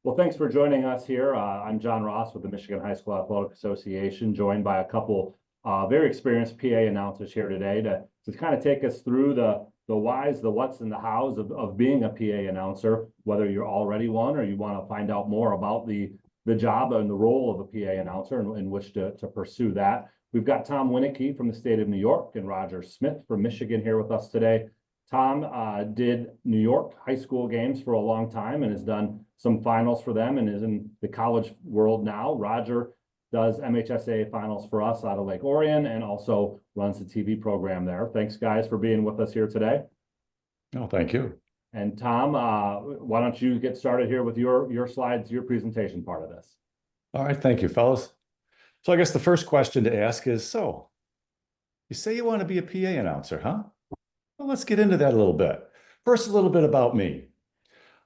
Well, thanks for joining us here. I'm Jon Ross with the Michigan High School Athletic Association, joined by a couple very experienced PA announcers here today to kind of take us through the whys, the whats, and the hows of being a PA announcer, whether you're already one or you want to find out more about the job and the role of a PA announcer and wish to pursue that. We've got Tom Winiecki from the state of New York and Roger Smith from Michigan here with us today. Tom did New York high school games for a long time and has done some finals for them and is in the college world now. Roger does MHSAA finals for us out of Lake Orion and also runs the TV program there. Thanks, guys, for being with us here today. Oh, thank you. And Tom, why don't you get started here with your slides, your presentation part of this. All right, thank you, fellas. So I guess the first question to ask is, so you say you want to be a PA announcer, huh? Well, let's get into that a little bit. First, a little bit about me.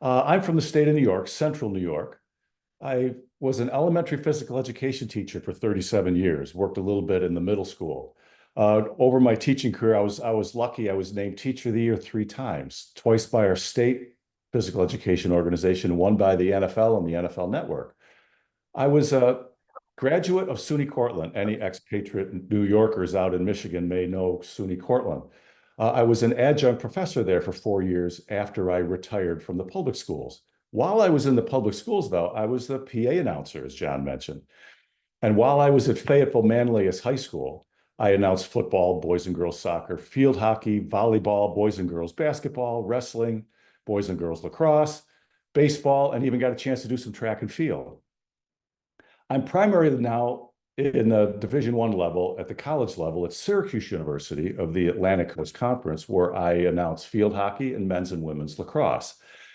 I'm from the state of New York, central New York. I was an elementary physical education teacher for 37 years, worked a little bit in the middle school. Over my teaching career, I was lucky. I was named Teacher of the Year 3 times, twice by our state physical education organization, one by the NFL and the NFL Network. I was a graduate of SUNY Cortland. Any expatriate New Yorkers out in Michigan may know SUNY Cortland. I was an adjunct professor there for 4 years after I retired from the public schools. While I was in the public schools, though, I was the PA announcer, as John mentioned. And while I was at Fayetteville Manlius High School, I announced football, boys and girls soccer, field hockey, volleyball, boys and girls basketball, wrestling, boys and girls lacrosse, baseball, and even got a chance to do some track and field. I'm primarily now in the Division I level at the college level at Syracuse University of the Atlantic Coast Conference, where I announce field hockey and men's and women's lacrosse.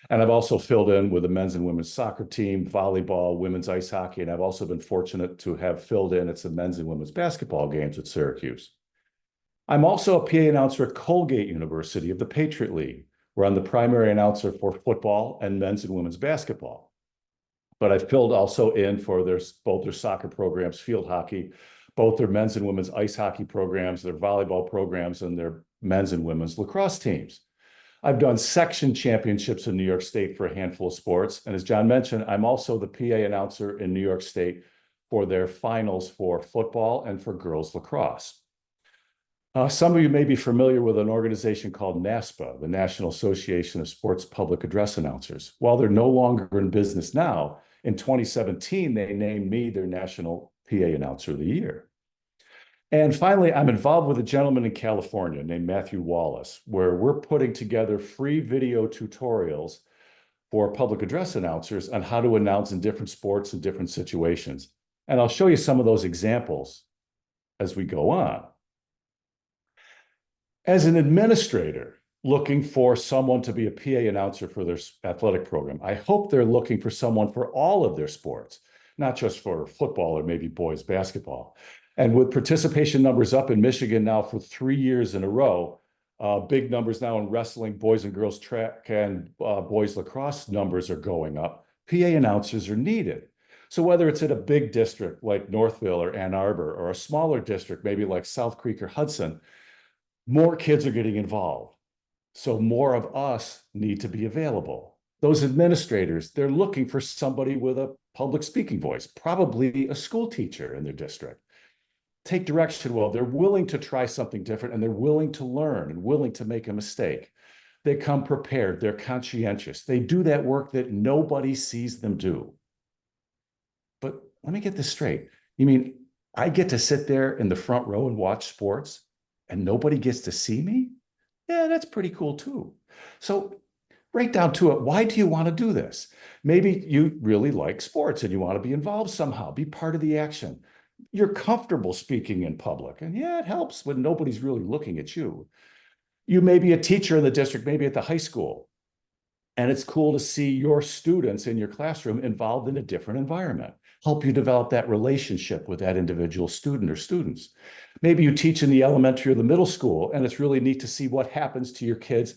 And I've also filled in with the men's and women's soccer team, volleyball, women's ice hockey, and I've also been fortunate to have filled in at some men's and women's basketball games at Syracuse. I'm also a PA announcer at Colgate University of the Patriot League, where I'm the primary announcer for football and men's and women's basketball. But I've filled also in for both their soccer programs, field hockey, both their men's and women's ice hockey programs, their volleyball programs, and their men's and women's lacrosse teams. I've done section championships in New York State for a handful of sports. And as John mentioned, I'm also the PA announcer in New York State for their finals for football and for girls lacrosse. Some of you may be familiar with an organization called NASPA, the National Association of Sports Public Address Announcers. While they're no longer in business now, in 2017, they named me their National PA Announcer of the Year. And finally, I'm involved with a gentleman in California named Matthew Wallace, where we're putting together free video tutorials for public address announcers on how to announce in different sports and different situations. And I'll show you some of those examples as we go on. As an administrator looking for someone to be a PA announcer for their athletic program, I hope they're looking for someone for all of their sports, not just for football or maybe boys basketball. And with participation numbers up in Michigan now for 3 years in a row, big numbers now in wrestling, boys and girls track, and boys lacrosse numbers are going up, PA announcers are needed. So whether it's at a big district like Northville or Ann Arbor, or a smaller district, maybe like South Creek or Hudson, more kids are getting involved. So more of us need to be available. Those administrators, they're looking for somebody with a public speaking voice, probably a school teacher in their district. Take direction well. They're willing to try something different and they're willing to learn and willing to make a mistake. They come prepared. They're conscientious. They do that work that nobody sees them do. But let me get this straight. You mean I get to sit there in the front row and watch sports and nobody gets to see me? Yeah, that's pretty cool too. So right down to it, why do you want to do this? Maybe you really like sports and you want to be involved somehow, be part of the action. You're comfortable speaking in public. And yeah, it helps when nobody's really looking at you. You may be a teacher in the district, maybe at the high school. And it's cool to see your students in your classroom involved in a different environment. Help you develop that relationship with that individual student or students. Maybe you teach in the elementary or the middle school, and it's really neat to see what happens to your kids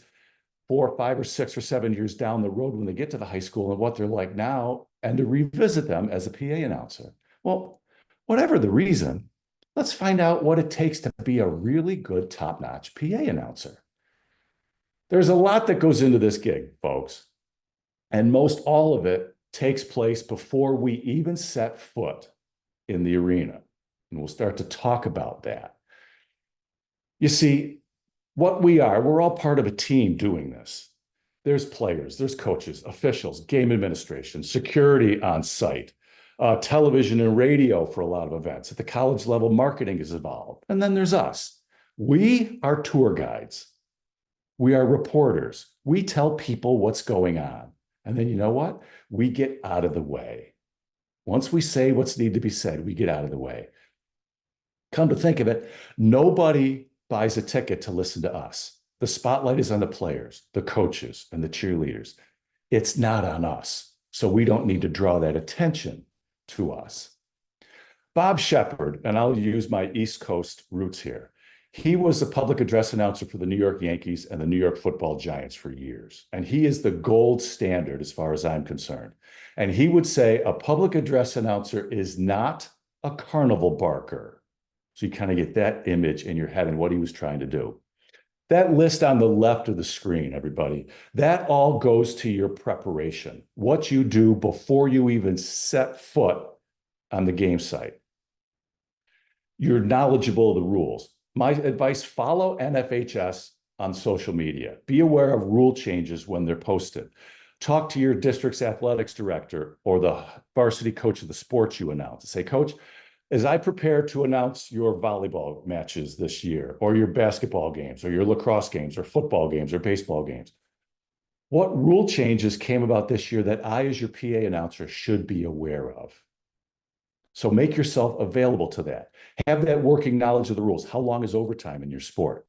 4, 5, or 6 or 7 years down the road when they get to the high school and what they're like now, and to revisit them as a PA announcer. Well, whatever the reason, let's find out what it takes to be a really good top-notch PA announcer. There's a lot that goes into this gig, folks, and most all of it takes place before we even set foot in the arena. And we'll start to talk about that. You see, what we are, we're all part of a team doing this. There's players, there's coaches, officials, game administration, security on site, television and radio for a lot of events. At the college level, marketing is involved. And then there's us. We are tour guides. We are reporters. We tell people what's going on. And then you know what? We get out of the way. Once we say what's need to be said, we get out of the way. Come to think of it, nobody buys a ticket to listen to us. The spotlight is on the players, the coaches, and the cheerleaders. It's not on us. So we don't need to draw that attention to us. Bob Shepard, and I'll use my East Coast roots here. He was a public address announcer for the New York Yankees and the New York Football Giants for years. And he is the gold standard as far as I'm concerned. And he would say a public address announcer is not a carnival barker. So you kind of get that image in your head and what he was trying to do. That list on the left of the screen, everybody, that all goes to your preparation, what you do before you even set foot on the game site. You're knowledgeable of the rules. My advice, follow NFHS on social media. Be aware of rule changes when they're posted. Talk to your district's athletics director or the varsity coach of the sports you announce. Say, Coach, as I prepare to announce your volleyball matches this year, or your basketball games, or your lacrosse games, or football games, or baseball games, what rule changes came about this year that I, as your PA announcer, should be aware of? So make yourself available to that. Have that working knowledge of the rules. How long is overtime in your sport?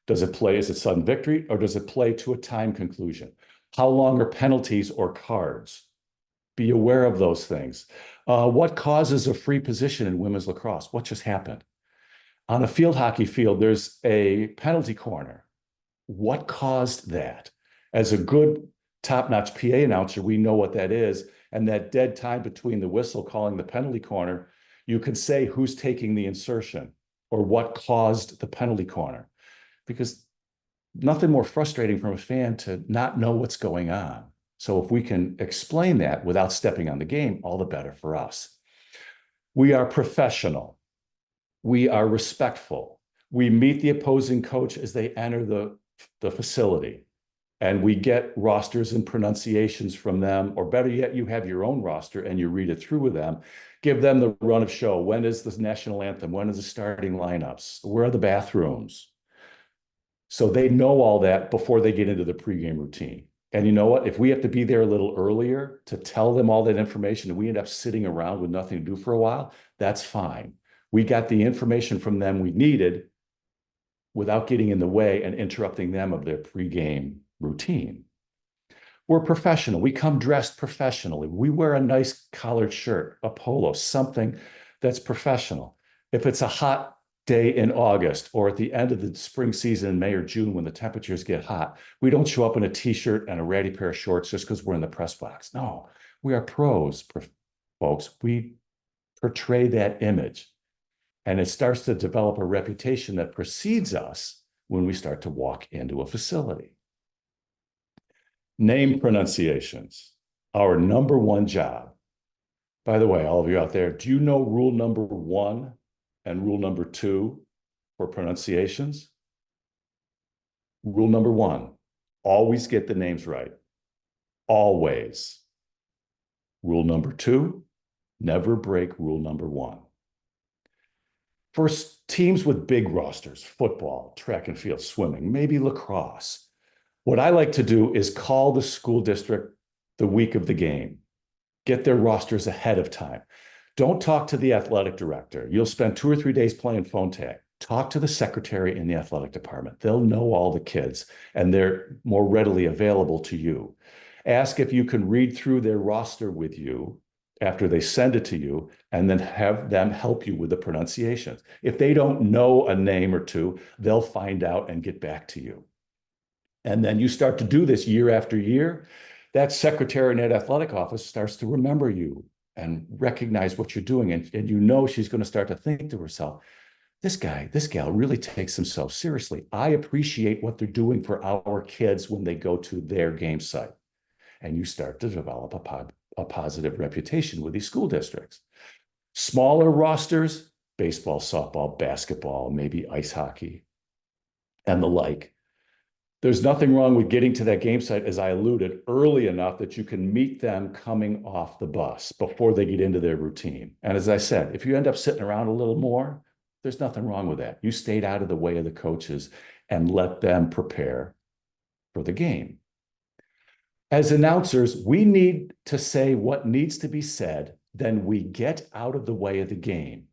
Does it play as a sudden victory, or does it play to a time conclusion? How long are penalties or cards? Be aware of those things. What causes a free position in women's lacrosse? What just happened? On a field hockey field, there's a penalty corner. What caused that? As a good top-notch PA announcer, we know what that is. And that dead time between the whistle calling the penalty corner, you can say who's taking the insertion or what caused the penalty corner. Because nothing more frustrating from a fan to not know what's going on. So if we can explain that without stepping on the game, all the better for us. We are professional. We are respectful. We meet the opposing coach as they enter the facility, and we get rosters and pronunciations from them, or better yet, you have your own roster and you read it through with them. Give them the run of show. When is the national anthem? When is the starting lineups? Where are the bathrooms? So they know all that before they get into the pregame routine. And you know what? If we have to be there a little earlier to tell them all that information and we end up sitting around with nothing to do for a while, that's fine. We got the information from them we needed without getting in the way and interrupting them of their pregame routine. We're professional. We come dressed professionally. We wear a nice collared shirt, a polo, something that's professional. If it's a hot day in August or at the end of the spring season in May or June when the temperatures get hot, we don't show up in a t-shirt and a ratty pair of shorts just because we're in the press box. No, we are pros, folks. We portray that image. And it starts to develop a reputation that precedes us when we start to walk into a facility. Name pronunciations, our number one job. By the way, all of you out there, do you know rule number 1 and rule number 2 for pronunciations? Rule number 1, always get the names right. Always. Rule number 2, never break rule number 1. For teams with big rosters, football, track and field, swimming, maybe lacrosse, what I like to do is call the school district the week of the game. Get their rosters ahead of time. Don't talk to the athletic director. You'll spend 2 or 3 days playing phone tag. Talk to the secretary in the athletic department. They'll know all the kids and they're more readily available to you. Ask if you can read through their roster with you after they send it to you, and then have them help you with the pronunciations. If they don't know a name or two, they'll find out and get back to you. And then you start to do this year after year, that secretary in that athletic office starts to remember you and recognize what you're doing. And you know she's going to start to think to herself, this gal really takes themselves seriously. I appreciate what they're doing for our kids when they go to their game site. And you start to develop a positive reputation with these school districts. Smaller rosters, baseball, softball, basketball, maybe ice hockey, and the like. There's nothing wrong with getting to that game site, as I alluded, early enough that you can meet them coming off the bus before they get into their routine. And as I said, if you end up sitting around a little more, there's nothing wrong with that. You stayed out of the way of the coaches and let them prepare for the game. As announcers, we need to say what needs to be said, then we get out of the way of the game.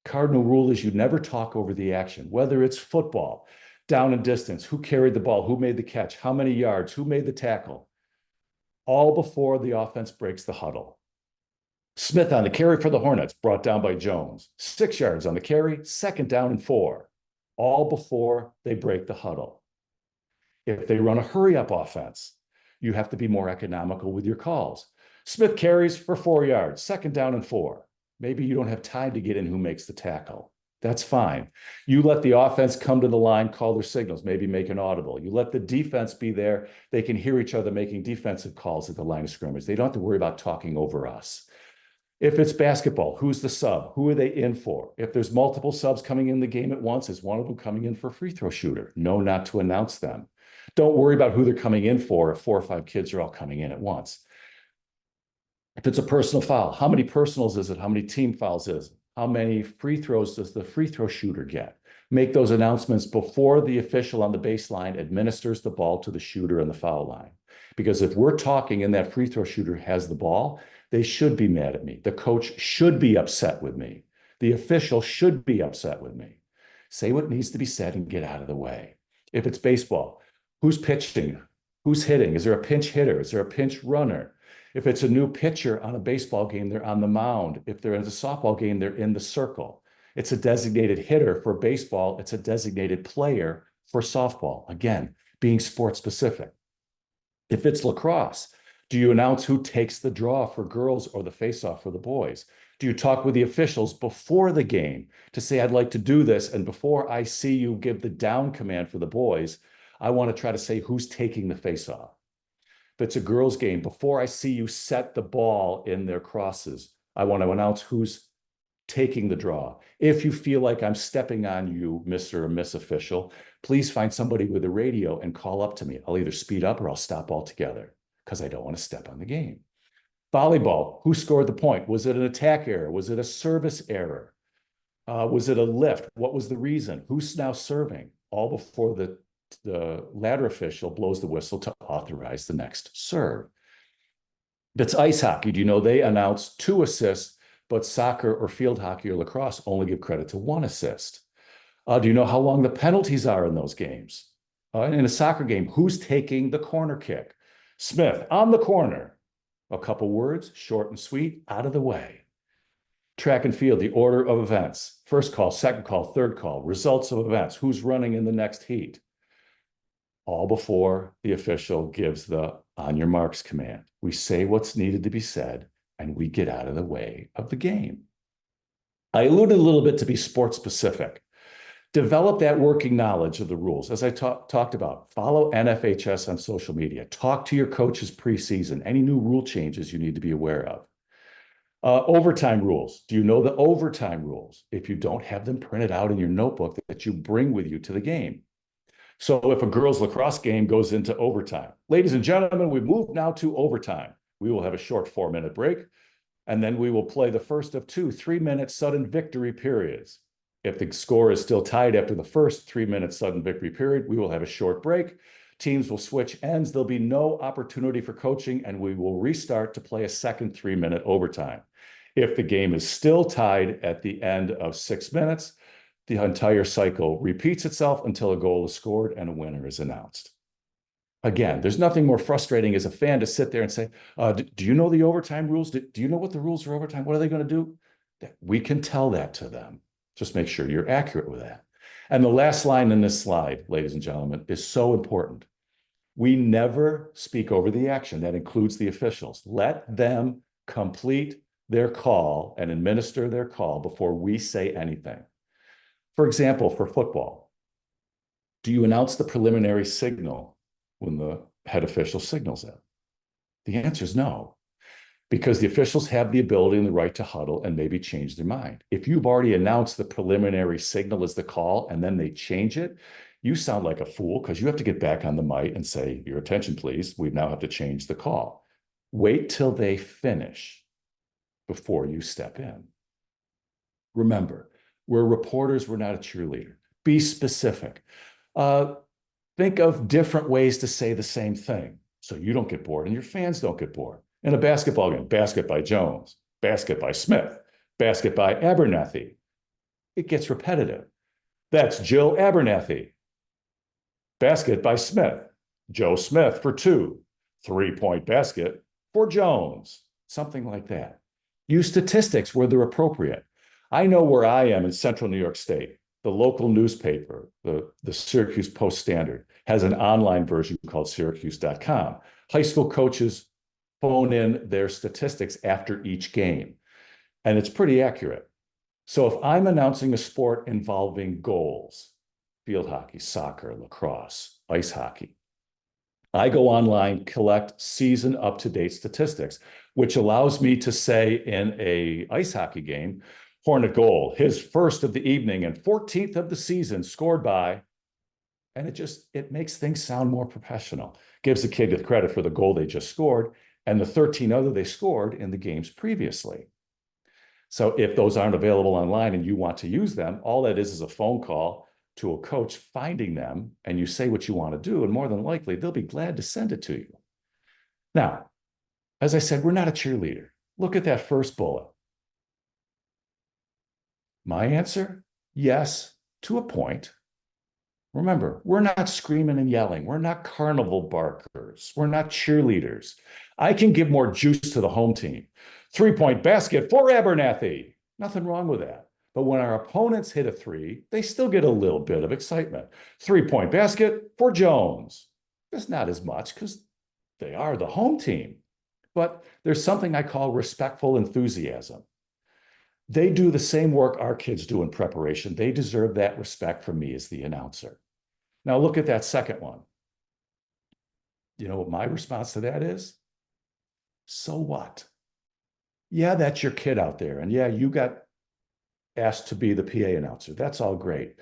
Cardinal rule is you never talk over the action, whether it's football, down and distance, who carried the ball, who made the catch, how many yards, who made the tackle, all before the offense breaks the huddle. Smith on the carry for the Hornets, brought down by Jones. 6 yards on the carry, 2nd down and 4, all before they break the huddle. If they run a hurry-up offense, you have to be more economical with your calls. Smith carries for 4 yards, 2nd down and 4. Maybe you don't have time to get in who makes the tackle. That's fine. You let the offense come to the line, call their signals, maybe make an audible. You let the defense be there. They can hear each other making defensive calls at the line of scrimmage. They don't have to worry about talking over us. If it's basketball, who's the sub? Who are they in for? If there's multiple subs coming in the game at once, is one of them coming in for a free throw shooter? No, not to announce them. Don't worry about who they're coming in for if 4 or 5 kids are all coming in at once. If it's a personal foul, how many personals is it? How many team fouls is it? How many free throws does the free throw shooter get? Make those announcements before the official on the baseline administers the ball to the shooter on the foul line. Because if we're talking and that free throw shooter has the ball, they should be mad at me. The coach should be upset with me. The official should be upset with me. Say what needs to be said and get out of the way. If it's baseball, who's pitching? Who's hitting? Is there a pinch hitter? Is there a pinch runner? If it's a new pitcher on a baseball game, they're on the mound. If they're in a softball game, they're in the circle. It's a designated hitter for baseball. It's a designated player for softball. Again, being sports specific. If it's lacrosse, do you announce who takes the draw for girls or the faceoff for the boys? Do you talk with the officials before the game to say, I'd like to do this, and before I see you give the down command for the boys, I want to try to say who's taking the faceoff? If it's a girls' game, before I see you set the ball in their crosses, I want to announce who's taking the draw. If you feel like I'm stepping on you, Mr. or Miss Official, please find somebody with a radio and call up to me. I'll either speed up or I'll stop altogether because I don't want to step on the game. Volleyball, who scored the point? Was it an attack error? Was it a service error? Was it a lift? What was the reason? Who's now serving? All before the ladder official blows the whistle to authorize the next serve. That's ice hockey. Do you know they announce 2 assists, but soccer or field hockey or lacrosse only give credit to 1 assist? Do you know how long the penalties are in those games? In a soccer game, who's taking the corner kick? Smith on the corner. A couple words, short and sweet, out of the way. Track and field, the order of events. First call, second call, third call, results of events, who's running in the next heat. All before the official gives the on your marks command. We say what's needed to be said, and we get out of the way of the game. I alluded a little bit to be sports specific. Develop that working knowledge of the rules. As I talked about, follow NFHS on social media. Talk to your coaches preseason, any new rule changes you need to be aware of. Overtime rules. Do you know the overtime rules? If you don't, have them printed out in your notebook that you bring with you to the game. So if a girls' lacrosse game goes into overtime, ladies and gentlemen, we move now to overtime. We will have a short 4-minute break, and then we will play the first of 2 3-minute sudden victory periods. If the score is still tied after the first 3-minute sudden victory period, we will have a short break. Teams will switch ends. There'll be no opportunity for coaching, and we will restart to play a second 3-minute overtime. If the game is still tied at the end of 6 minutes, the entire cycle repeats itself until a goal is scored and a winner is announced. Again, there's nothing more frustrating as a fan to sit there and say, do you know the overtime rules? Do you know what the rules for overtime? What are they going to do? We can tell that to them. Just make sure you're accurate with that. And the last line in this slide, ladies and gentlemen, is so important. We never speak over the action. That includes the officials. Let them complete their call and administer their call before we say anything. For example, for football, do you announce the preliminary signal when the head official signals it? The answer is no, because the officials have the ability and the right to huddle and maybe change their mind. If you've already announced the preliminary signal as the call and then they change it, you sound like a fool because you have to get back on the mic and say, your attention, please. We now have to change the call. Wait till they finish before you step in. Remember, we're reporters, we're not a cheerleader. Be specific. Think of different ways to say the same thing so you don't get bored and your fans don't get bored. In a basketball game, basket by Jones, basket by Smith, basket by Abernathy. It gets repetitive. That's Jill Abernathy. Basket by Smith. Joe Smith for 2. 3-point basket for Jones. Something like that. Use statistics where they're appropriate. I know where I am in central New York State. The local newspaper, the Syracuse Post-Standard, has an online version called syracuse.com. High school coaches phone in their statistics after each game, and it's pretty accurate. So if I'm announcing a sport involving goals, field hockey, soccer, lacrosse, ice hockey, I go online, collect season up-to-date statistics, which allows me to say in a ice hockey game, Hornet goal, his first of the evening and 14th of the season, scored by, and it makes things sound more professional. Gives the kid the credit for the goal they just scored and the 13 other they scored in the games previously. So if those aren't available online and you want to use them, all that is a phone call to a coach finding them, and you say what you want to do, and more than likely, they'll be glad to send it to you. Now, as I said, we're not a cheerleader. Look at that first bullet. My answer, yes, to a point. Remember, we're not screaming and yelling. We're not carnival barkers. We're not cheerleaders. I can give more juice to the home team. 3-point basket for Abernathy. Nothing wrong with that. But when our opponents hit a 3, they still get a little bit of excitement. 3-point basket for Jones. Just not as much because they are the home team. But there's something I call respectful enthusiasm. They do the same work our kids do in preparation. They deserve that respect from me as the announcer. Now look at that second one. You know what my response to that is? So what? Yeah, that's your kid out there. And yeah, you got asked to be the PA announcer. That's all great.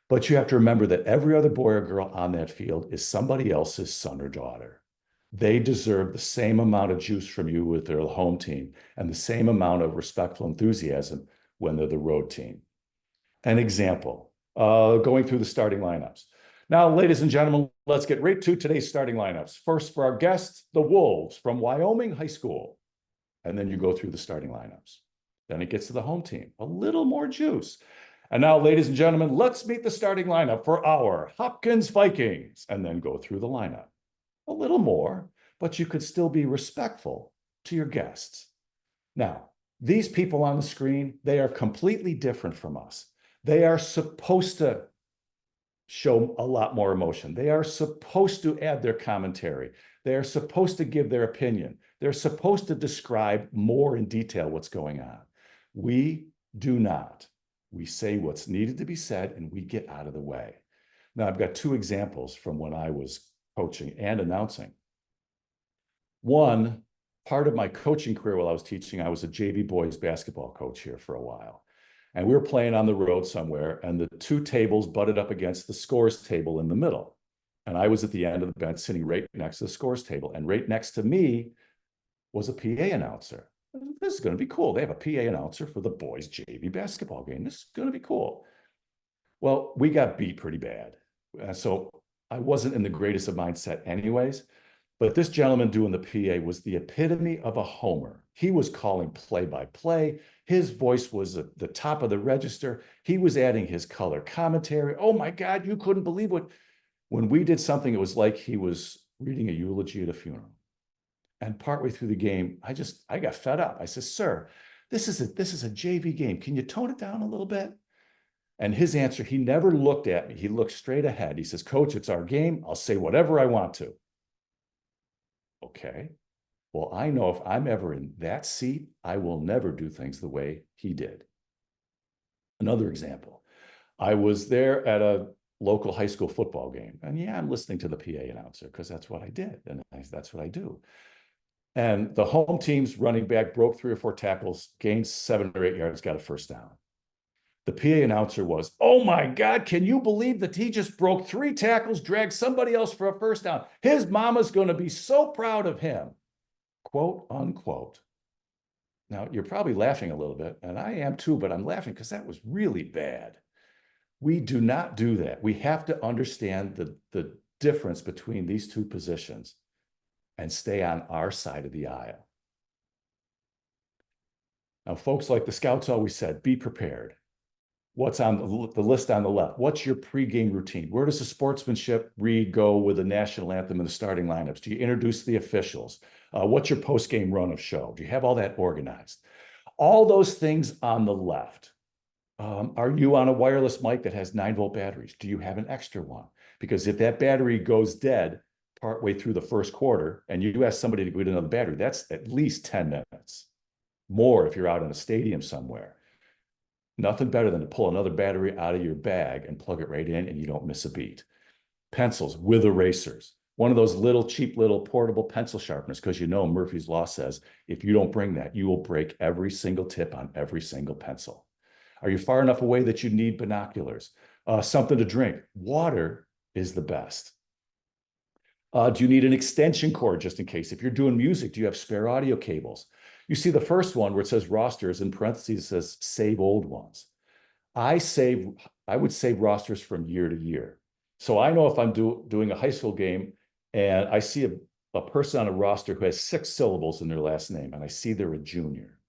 But you have to remember that every other boy or girl on that field is somebody else's son or daughter. They deserve the same amount of juice from you with their home team and the same amount of respectful enthusiasm when they're the road team. An example, going through the starting lineups. Now, ladies and gentlemen, let's get right to today's starting lineups. First, for our guests, the Wolves from Wyoming High School. And then you go through the starting lineups. Then it gets to the home team, a little more juice. And now, ladies and gentlemen, let's meet the starting lineup for our Hopkins Vikings, and then go through the lineup. A little more, but you could still be respectful to your guests. Now, these people on the screen, they are completely different from us. They are supposed to show a lot more emotion. They are supposed to add their commentary. They are supposed to give their opinion. They're supposed to describe more in detail what's going on. We do not. We say what's needed to be said and we get out of the way. Now, I've got 2 examples from when I was coaching and announcing. One, part of my coaching career while I was teaching, I was a JV boys basketball coach here for a while. And we were playing on the road somewhere, and the 2 tables butted up against the scores table in the middle. And I was at the end of the bench sitting right next to the scores table. And right next to me was a PA announcer. This is going to be cool. They have a PA announcer for the boys JV basketball game. This is going to be cool. Well, we got beat pretty bad. So I wasn't in the greatest of mindset anyways, but this gentleman doing the PA was the epitome of a homer. He was calling play-by-play. His voice was at the top of the register. He was adding his color commentary. Oh my God, you couldn't believe what, when we did something, it was like he was reading a eulogy at a funeral. And partway through the game, I got fed up. I said, sir, this is a JV game. Can you tone it down a little bit? And his answer, he never looked at me. He looked straight ahead. He says, Coach, it's our game. I'll say whatever I want to. Okay. Well, I know if I'm ever in that seat, I will never do things the way he did. Another example, I was there at a local high school football game. And yeah, I'm listening to the PA announcer because that's what I did. And that's what I do. And the home team's running back broke 3 or 4 tackles, gained 7 or 8 yards, got a first down. The PA announcer was, "Oh my God, can you believe that he just broke 3 tackles, dragged somebody else for a first down? His mama's going to be so proud of him," quote unquote. Now, you're probably laughing a little bit, and I am too, but I'm laughing because that was really bad. We do not do that. We have to understand the difference between these two positions and stay on our side of the aisle. Now, folks like the Scouts always said, be prepared. What's on the list on the left? What's your pregame routine? Where does the sportsmanship read go with the national anthem and the starting lineups? Do you introduce the officials? What's your postgame run of show? Do you have all that organized? All those things on the left. Are you on a wireless mic that has 9-volt batteries? Do you have an extra one? Because if that battery goes dead partway through the first quarter and you ask somebody to go get another battery, that's at least 10 minutes. More if you're out in a stadium somewhere. Nothing better than to pull another battery out of your bag and plug it right in and you don't miss a beat. Pencils with erasers. One of those little cheap little portable pencil sharpeners, because you know Murphy's Law says if you don't bring that, you will break every single tip on every single pencil. Are you far enough away that you need binoculars? Something to drink. Water is the best. Do you need an extension cord just in case? If you're doing music, do you have spare audio cables? You see the first one where it says rosters, in parentheses it says save old ones. I would save rosters from year to year. So I know if I'm doing a high school game and I see a person on a roster who has 6 syllables in their last name, and I see they're a junior,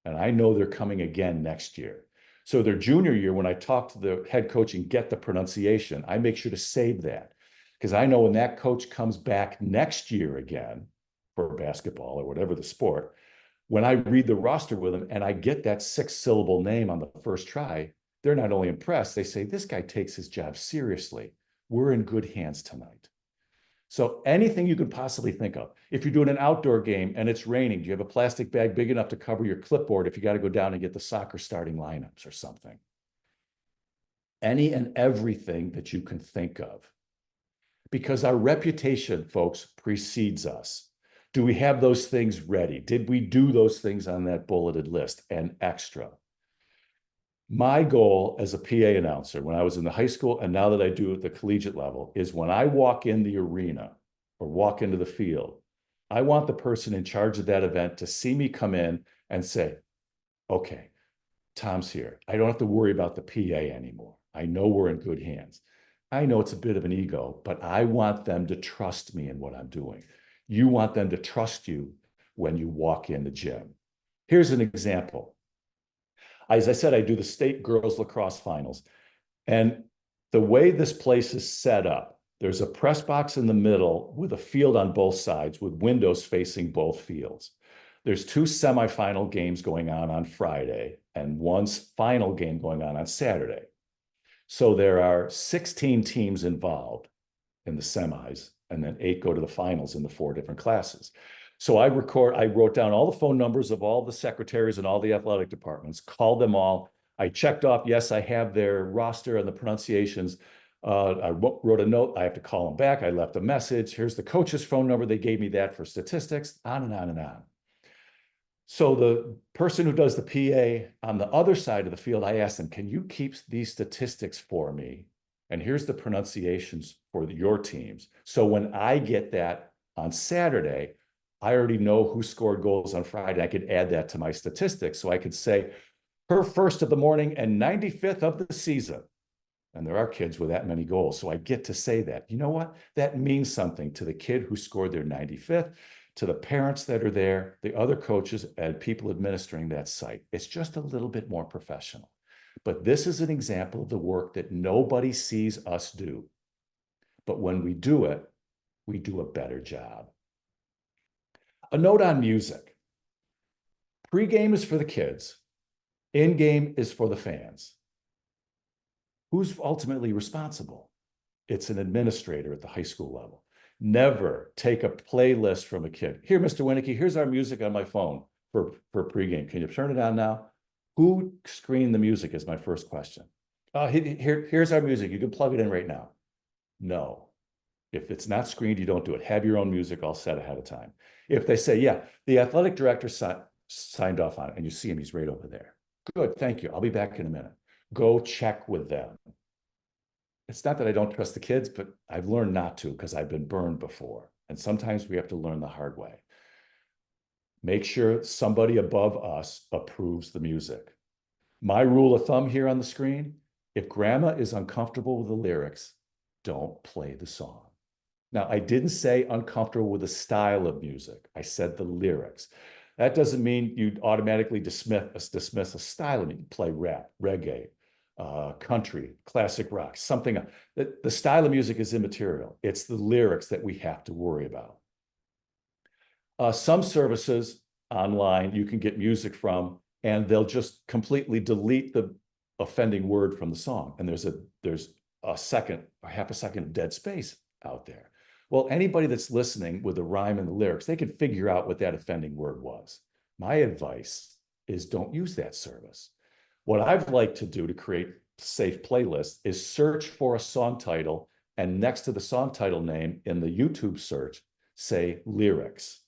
and I know they're coming again next year. So their junior year, when I talk to the head coach and get the pronunciation, I make sure to save that. Because I know when that coach comes back next year again for basketball or whatever the sport, when I read the roster with them and I get that 6-syllable name on the first try, they're not only impressed, they say, this guy takes his job seriously. We're in good hands tonight. So anything you could possibly think of. If you're doing an outdoor game and it's raining, do you have a plastic bag big enough to cover your clipboard if you got to go down and get the soccer starting lineups or something? Any and everything that you can think of. Because our reputation, folks, precedes us. Do we have those things ready? Did we do those things on that bulleted list and extra? My goal as a PA announcer when I was in the high school and now that I do at the collegiate level is when I walk in the arena or walk into the field, I want the person in charge of that event to see me come in and say, okay, Tom's here. I don't have to worry about the PA anymore. I know we're in good hands. I know it's a bit of an ego, but I want them to trust me in what I'm doing. You want them to trust you when you walk in the gym. Here's an example. As I said, I do the state girls lacrosse finals. And the way this place is set up, there's a press box in the middle with a field on both sides with windows facing both fields. There's 2 semifinal games going on Friday and 1 final game going on Saturday. So there are 16 teams involved in the semis, and then 8 go to the finals in the 4 different classes. So I wrote down all the phone numbers of all the secretaries and all the athletic departments, called them all. I checked off, yes, I have their roster and the pronunciations. I wrote a note, I have to call them back. I left a message. Here's the coach's phone number. They gave me that for statistics, on and on and on. So the person who does the PA on the other side of the field, I asked them, can you keep these statistics for me? And here's the pronunciations for your teams. So when I get that on Saturday, I already know who scored goals on Friday. I could add that to my statistics. So I could say her first of the morning and 95th of the season. And there are kids with that many goals. So I get to say that. You know what? That means something to the kid who scored their 95th, to the parents that are there, the other coaches and people administering that site. It's just a little bit more professional. But this is an example of the work that nobody sees us do. But when we do it, we do a better job. A note on music. Pre-game is for the kids. In-game is for the fans. Who's ultimately responsible? It's an administrator at the high school level. Never take a playlist from a kid. Here, Mr. Winiecki, here's our music on my phone for pregame. Can you turn it on now? Who screened the music is my first question. Here's our music. You can plug it in right now. No. If it's not screened, you don't do it. Have your own music all set ahead of time. If they say, yeah, the athletic director signed off on it, and you see him, he's right over there. Good, thank you. I'll be back in a minute. Go check with them. It's not that I don't trust the kids, but I've learned not to because I've been burned before. And sometimes we have to learn the hard way. Make sure somebody above us approves the music. My rule of thumb here on the screen, if grandma is uncomfortable with the lyrics, don't play the song. Now, I didn't say uncomfortable with the style of music. I said the lyrics. That doesn't mean you automatically dismiss a style. I mean, you play rap, reggae, country, classic rock, something. The style of music is immaterial. It's the lyrics that we have to worry about. Some services online you can get music from, and they'll just completely delete the offending word from the song. And there's a second, or half a second of dead space out there. Well, anybody that's listening with the rhyme and the lyrics, they can figure out what that offending word was. My advice is don't use that service. What I've liked to do to create safe playlists is search for a song title, and next to the song title name in the YouTube search, say lyrics.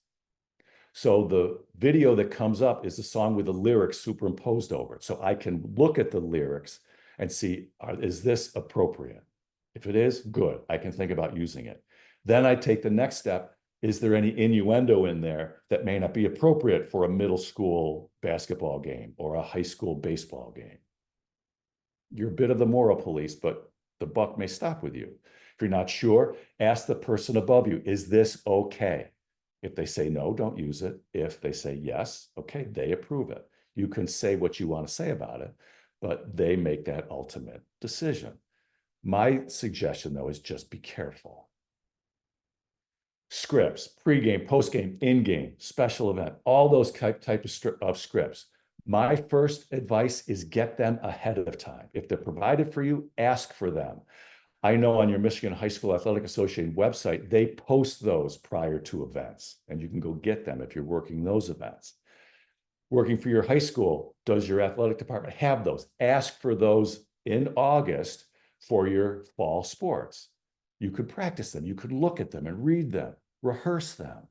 So the video that comes up is the song with the lyrics superimposed over it. So I can look at the lyrics and see, is this appropriate? If it is, good. I can think about using it. Then I take the next step. Is there any innuendo in there that may not be appropriate for a middle school basketball game or a high school baseball game? You're a bit of the moral police, but the buck may stop with you. If you're not sure, ask the person above you, is this okay? If they say no, don't use it. If they say yes, okay, they approve it. You can say what you want to say about it, but they make that ultimate decision. My suggestion, though, is just be careful. Scripts, pregame, postgame, in-game, special event, all those type of scripts. My first advice is get them ahead of time. If they're provided for you, ask for them. I know on your Michigan High School Athletic Association website, they post those prior to events, and you can go get them if you're working those events. Working for your high school, does your athletic department have those? Ask for those in August for your fall sports. You could practice them. You could look at them and read them, rehearse them.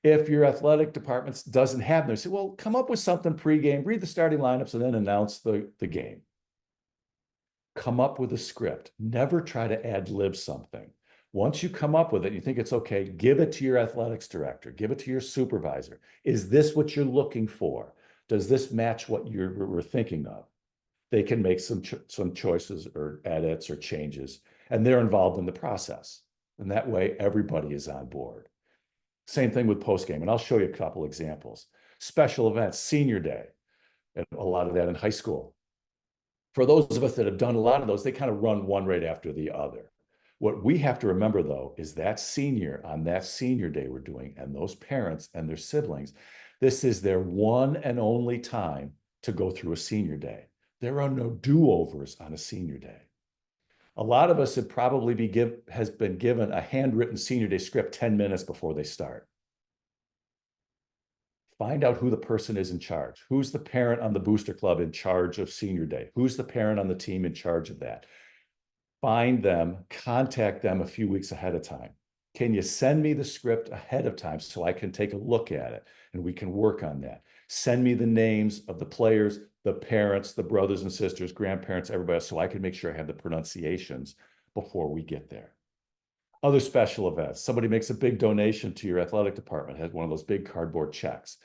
If your athletic department doesn't have them, say, well, come up with something pregame, read the starting lineups, and then announce the game. Come up with a script. Never try to ad-lib something. Once you come up with it, you think it's okay, give it to your athletics director, give it to your supervisor. Is this what you're looking for? Does this match what you were thinking of? They can make some choices or edits or changes, and they're involved in the process. And that way, everybody is on board. Same thing with postgame, and I'll show you a couple examples. Special events, senior day, and a lot of that in high school. For those of us that have done a lot of those, they kind of run one right after the other. What we have to remember, though, is that senior on that senior day we're doing, and those parents and their siblings, this is their one and only time to go through a senior day. There are no do-overs on a senior day. A lot of us have probably been given a handwritten senior day script 10 minutes before they start. Find out who the person is in charge. Who's the parent on the booster club in charge of senior day? Who's the parent on the team in charge of that? Find them, contact them a few weeks ahead of time. Can you send me the script ahead of time so I can take a look at it and we can work on that? Send me the names of the players, the parents, the brothers and sisters, grandparents, everybody else, so I can make sure I have the pronunciations before we get there. Other special events. Somebody makes a big donation to your athletic department, has one of those big cardboard checks.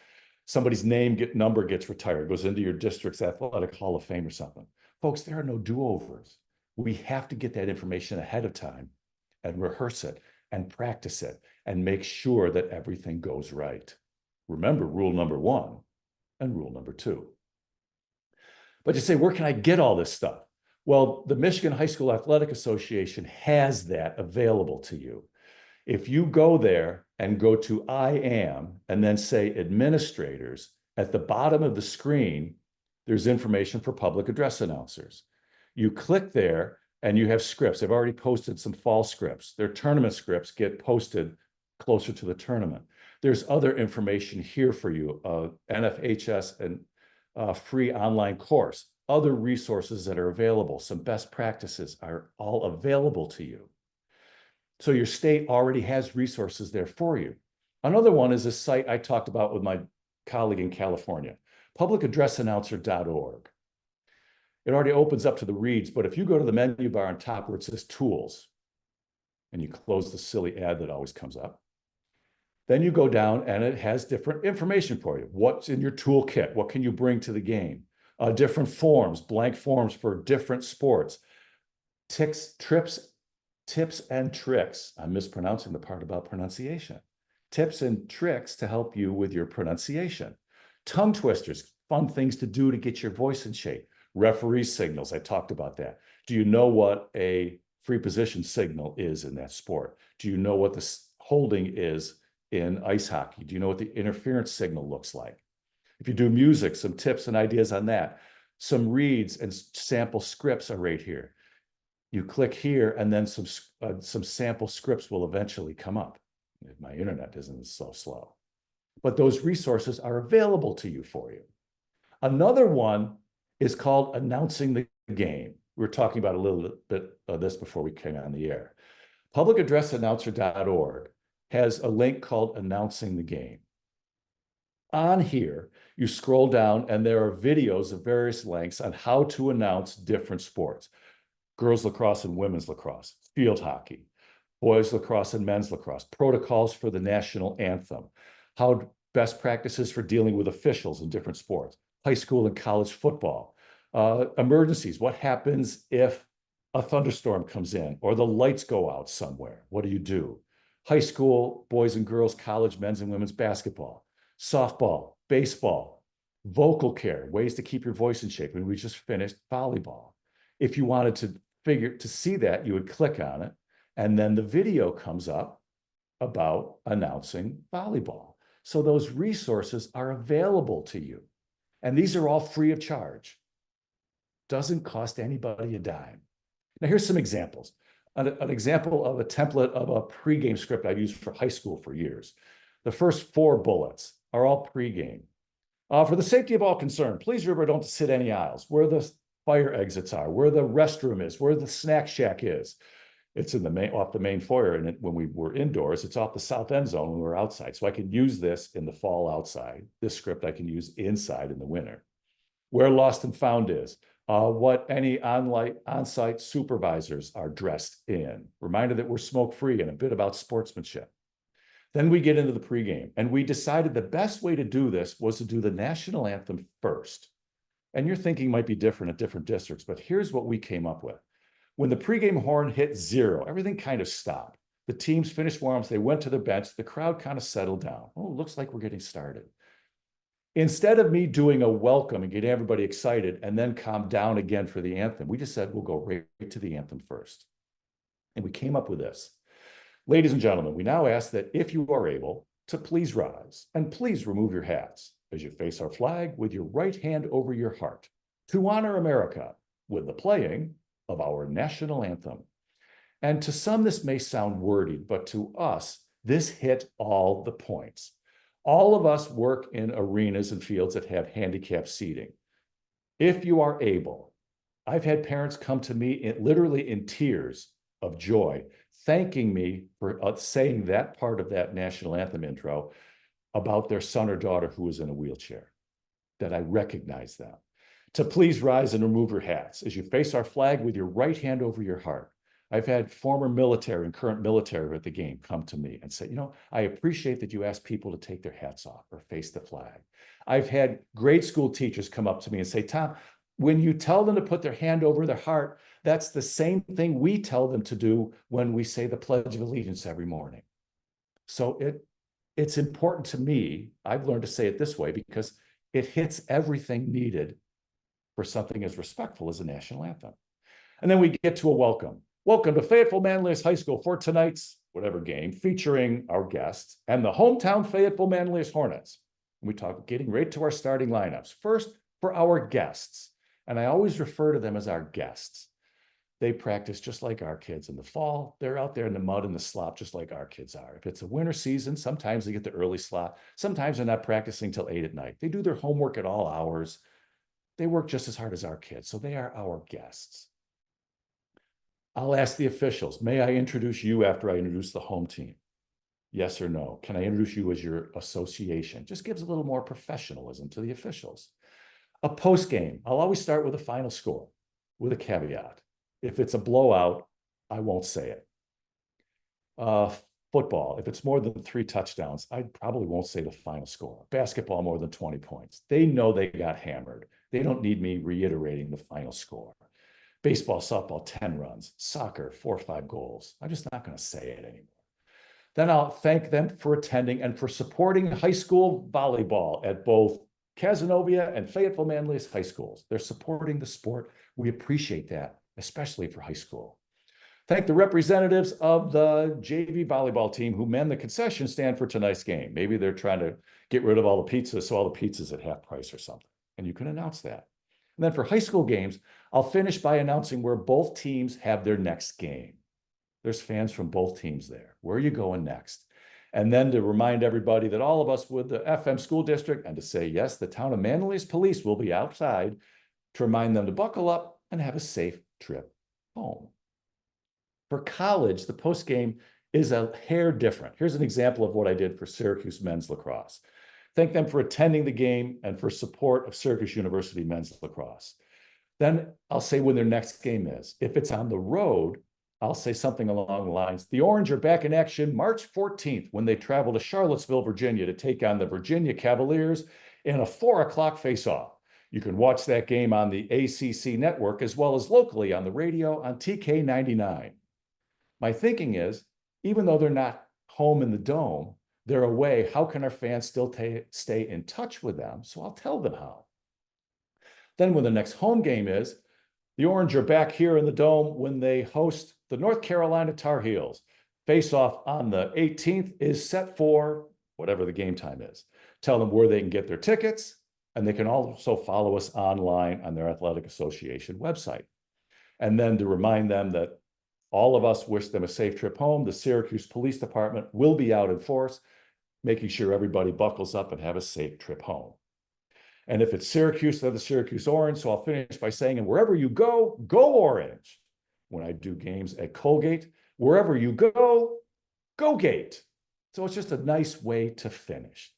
Somebody's number gets retired, goes into your district's athletic hall of fame or something. Folks, there are no do-overs. We have to get that information ahead of time and rehearse it and practice it and make sure that everything goes right. Remember rule number 1 and rule number 2. But you say, where can I get all this stuff? Well, the Michigan High School Athletic Association has that available to you. If you go there and go to I am and then say administrators, at the bottom of the screen, there's information for public address announcers. You click there and you have scripts. I've already posted some fall scripts. Their tournament scripts get posted closer to the tournament. There's other information here for you, NFHS and free online course, other resources that are available, some best practices are all available to you. So your state already has resources there for you. Another one is a site I talked about with my colleague in California, publicaddressannouncer.org. It already opens up to the reads, but if you go to the menu bar on top where it says tools, and you close the silly ad that always comes up, then you go down and it has different information for you. What's in your toolkit? What can you bring to the game? Different forms, blank forms for different sports. Tips and tricks. I'm mispronouncing the part about pronunciation. Tips and tricks to help you with your pronunciation. Tongue twisters, fun things to do to get your voice in shape. Referee signals, I talked about that. Do you know what a free position signal is in that sport? Do you know what the holding is in ice hockey? Do you know what the interference signal looks like? If you do music, some tips and ideas on that. Some reads and sample scripts are right here. You click here and then some sample scripts will eventually come up. My internet isn't so slow. But those resources are available to you for you. Another one is called Announcing the Game. We were talking about a little bit of this before we came on the air. Publicaddressannouncer.org has a link called Announcing the Game. On here, you scroll down and there are videos of various lengths on how to announce different sports. Girls lacrosse and women's lacrosse, field hockey, boys lacrosse and men's lacrosse, protocols for the national anthem, how best practices for dealing with officials in different sports, high school and college football, emergencies. What happens if a thunderstorm comes in or the lights go out somewhere? What do you do? High school, boys and girls, college, men's and women's basketball, softball, baseball, vocal care, ways to keep your voice in shape. And we just finished volleyball. If you wanted to see that, you would click on it, and then the video comes up about announcing volleyball. So those resources are available to you. And these are all free of charge. Doesn't cost anybody a dime. Now, here's some examples. An example of a template of a pregame script I've used for high school for years. The first 4 bullets are all pregame. For the safety of all concerned, please remember don't sit any aisles. Where the fire exits are, where the restroom is, where the snack shack is. It's in the off the main foyer, and when we were indoors, it's off the south end zone when we were outside. So I can use this in the fall outside. This script I can use inside in the winter. Where lost and found is, what any on-site supervisors are dressed in. Reminder that we're smoke-free and a bit about sportsmanship. Then we get into the pregame, and we decided the best way to do this was to do the national anthem first. And your thinking might be different at different districts, but here's what we came up with. When the pregame horn hit 0, everything kind of stopped. The teams finished warm-ups, they went to the bench, the crowd kind of settled down. Oh, it looks like we're getting started. Instead of me doing a welcome and getting everybody excited and then calm down again for the anthem, we just said we'll go right to the anthem first. And we came up with this. Ladies and gentlemen, we now ask that if you are able to please rise and please remove your hats as you face our flag with your right hand over your heart to honor America with the playing of our national anthem. And to some, this may sound wordy, but to us, this hit all the points. All of us work in arenas and fields that have handicapped seating. If you are able, I've had parents come to me literally in tears of joy, thanking me for saying that part of that national anthem intro about their son or daughter who was in a wheelchair, that I recognize them. To please rise and remove your hats as you face our flag with your right hand over your heart. I've had former military and current military at the game come to me and say, you know, I appreciate that you ask people to take their hats off or face the flag. I've had grade school teachers come up to me and say, Tom, when you tell them to put their hand over their heart, that's the same thing we tell them to do when we say the Pledge of Allegiance every morning. So it's important to me, I've learned to say it this way because it hits everything needed for something as respectful as a national anthem. And then we get to a welcome. Welcome to Fayetteville Manlius High School for tonight's whatever game, featuring our guests and the hometown Fayetteville Manlius Hornets. And we talk getting right to our starting lineups. First, for our guests. And I always refer to them as our guests. They practice just like our kids in the fall. They're out there in the mud and the slop just like our kids are. If it's a winter season, sometimes they get the early slop. Sometimes they're not practicing till 8 at night. They do their homework at all hours. They work just as hard as our kids. So they are our guests. I'll ask the officials, may I introduce you after I introduce the home team? Yes or no? Can I introduce you as your association? Just gives a little more professionalism to the officials. A post game, I'll always start with a final score with a caveat. If it's a blowout, I won't say it. Football, if it's more than 3 touchdowns, I probably won't say the final score. Basketball, more than 20 points. They know they got hammered. They don't need me reiterating the final score. Baseball, softball, 10 runs. Soccer, 4 or 5 goals. I'm just not going to say it anymore. Then I'll thank them for attending and for supporting high school volleyball at both Cazenovia and Fayetteville Manlius high schools. They're supporting the sport. We appreciate that, especially for high school. Thank the representatives of the JV volleyball team who manned the concession stand for tonight's game. Maybe they're trying to get rid of all the pizzas, so all the pizzas at half price or something. And you can announce that. And then for high school games, I'll finish by announcing where both teams have their next game. There's fans from both teams there. Where are you going next? And then to remind everybody that all of us with the FM school district and to say, yes, the town of Manlius police will be outside to remind them to buckle up and have a safe trip home. For college, the post game is a hair different. Here's an example of what I did for Syracuse men's lacrosse. Thank them for attending the game and for support of Syracuse University men's lacrosse. Then I'll say when their next game is. If it's on the road, I'll say something along the lines, the Orange are back in action March 14th when they travel to Charlottesville, Virginia to take on the Virginia Cavaliers in a 4 o'clock face-off. You can watch that game on the ACC network as well as locally on the radio on TK99. My thinking is, even though they're not home in the dome, they're away, how can our fans still stay in touch with them? So I'll tell them how. Then when the next home game is, the Orange are back here in the dome when they host the North Carolina Tar Heels. Face-off on the 18th is set for whatever the game time is. Tell them where they can get their tickets, and they can also follow us online on their athletic association website. And then to remind them that all of us wish them a safe trip home. The Syracuse Police Department will be out in force, making sure everybody buckles up and have a safe trip home. And if it's Syracuse, they're the Syracuse Orange. So I'll finish by saying, and wherever you go, go Orange. When I do games at Colgate, wherever you go, go Gate. So it's just a nice way to finish.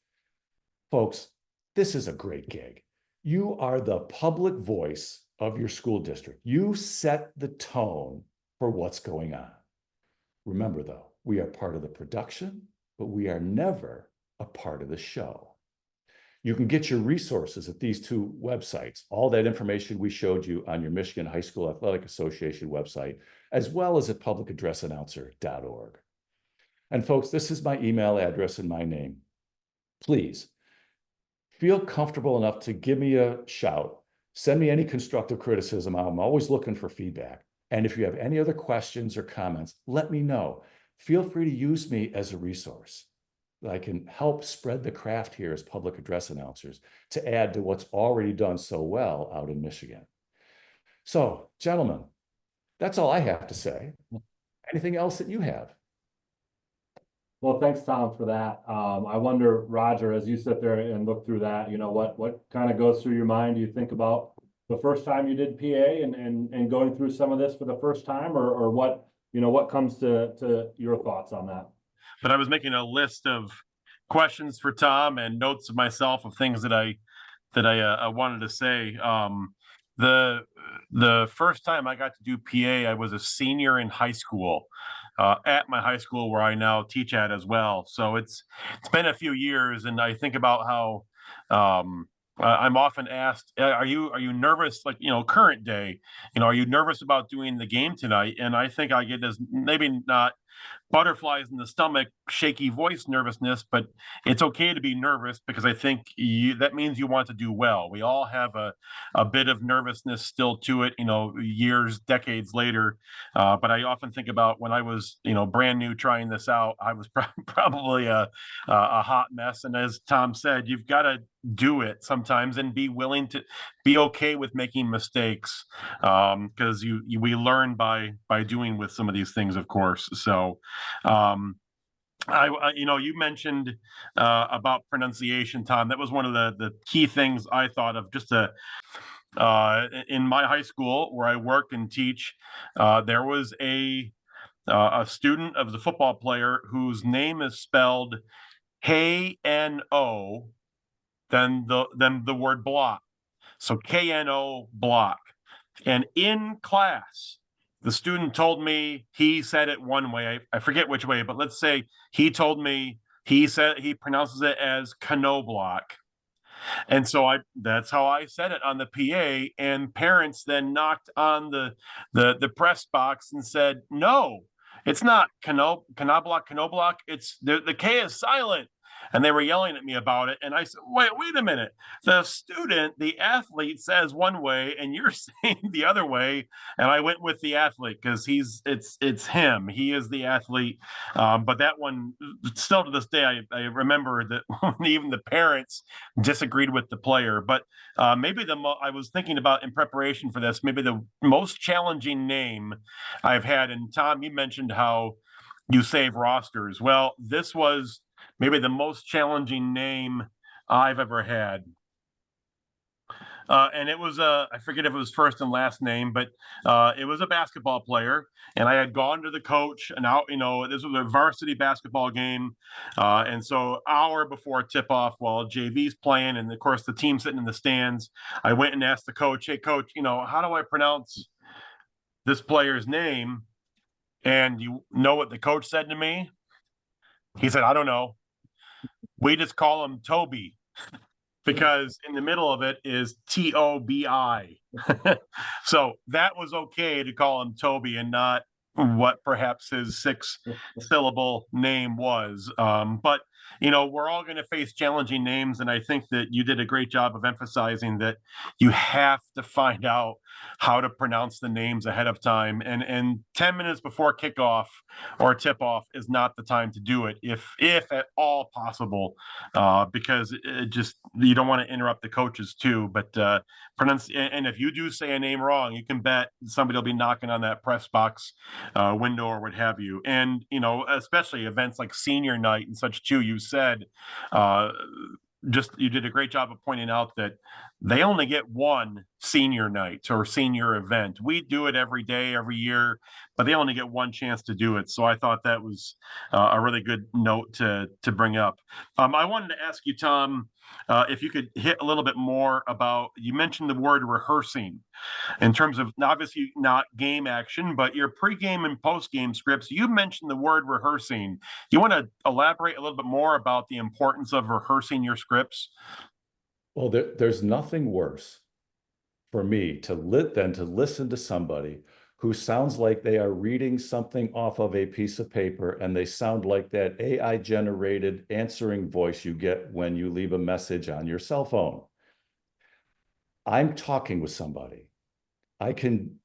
Folks, this is a great gig. You are the public voice of your school district. You set the tone for what's going on. Remember, though, we are part of the production, but we are never a part of the show. You can get your resources at these 2 websites, all that information we showed you on your Michigan High School Athletic Association website, as well as at publicaddressannouncer.org. And folks, this is my email address and my name. Please feel comfortable enough to give me a shout. Send me any constructive criticism. I'm always looking for feedback. And if you have any other questions or comments, let me know. Feel free to use me as a resource. I can help spread the craft here as public address announcers to add to what's already done so well out in Michigan. So, gentlemen, that's all I have to say. Anything else that you have? Well, thanks, Tom, for that. I wonder, Roger, as you sit there and look through that, what kind of goes through your mind? Do you think about the first time you did PA and going through some of this for the first time, or what comes to your thoughts on that? But I was making a list of questions for Tom and notes of myself of things that I wanted to say. The first time I got to do PA, I was a senior in high school at my high school where I now teach at as well. So it's been a few years, and I think about how I'm often asked, "Are you nervous? Like current day, are you nervous about doing the game tonight?" And I think I get as maybe not butterflies in the stomach, shaky voice nervousness, but it's okay to be nervous because I think that means you want to do well. We all have a bit of nervousness still to it, years, decades later. But I often think about when I was, brand new trying this out, I was probably a hot mess. And as Tom said, you've got to do it sometimes and be willing to be okay with making mistakes, because we learn by doing with some of these things, of course. So you mentioned about pronunciation, Tom. That was one of the key things I thought of, just in my high school where I work and teach, there was a student of the football player whose name is spelled KNO, then the word block. So KNO block. And in class, the student told me he said it one way. I forget which way, but let's say he told me he said he pronounces it as Cano block. And so that's how I said it on the PA. And parents then knocked on the press box and said, no, it's not Canoblock. It's the K is silent. And they were yelling at me about it. And I said, wait a minute. The student, the athlete says one way and you're saying the other way. And I went with the athlete because it's him. He is the athlete. But that one, still to this day, I remember that even the parents disagreed with the player. But maybe I was thinking about in preparation for this, maybe the most challenging name I've had. And Tom, you mentioned how you save rosters. Well, this was maybe the most challenging name I've ever had. And it was I forget if it was first and last name, but it was a basketball player. And I had gone to the coach, and out, this was a varsity basketball game. And so hour before tip off, while JV's playing, and of course the team sitting in the stands, I went and asked the coach, hey coach, how do I pronounce this player's name? And you know what the coach said to me? He said, I don't know. We just call him Toby, because in the middle of it is Tobi. So that was okay to call him Toby and not what perhaps his 6-syllable name was. But we're all going to face challenging names, and I think that you did a great job of emphasizing that you have to find out how to pronounce the names ahead of time, and 10 minutes before kickoff or tip off is not the time to do it, if at all possible, because it just, you don't want to interrupt the coaches too. But and if you do say a name wrong, you can bet somebody will be knocking on that press box window or what have you. And especially events like senior night and such too. You said you did a great job of pointing out that they only get one senior night or senior event. We do it every day, every year, but they only get one chance to do it. So I thought that was a really good note to bring up. I wanted to ask you, Tom, if you could hit a little bit more about, you mentioned the word rehearsing in terms of obviously not game action, but your pregame and postgame scripts. You mentioned the word rehearsing. You want to elaborate a little bit more about the importance of rehearsing your scripts? Well, there's nothing worse for me than to listen to somebody who sounds like they are reading something off of a piece of paper, and they sound like that AI generated answering voice you get when you leave a message on your cell phone. I'm talking with somebody. I can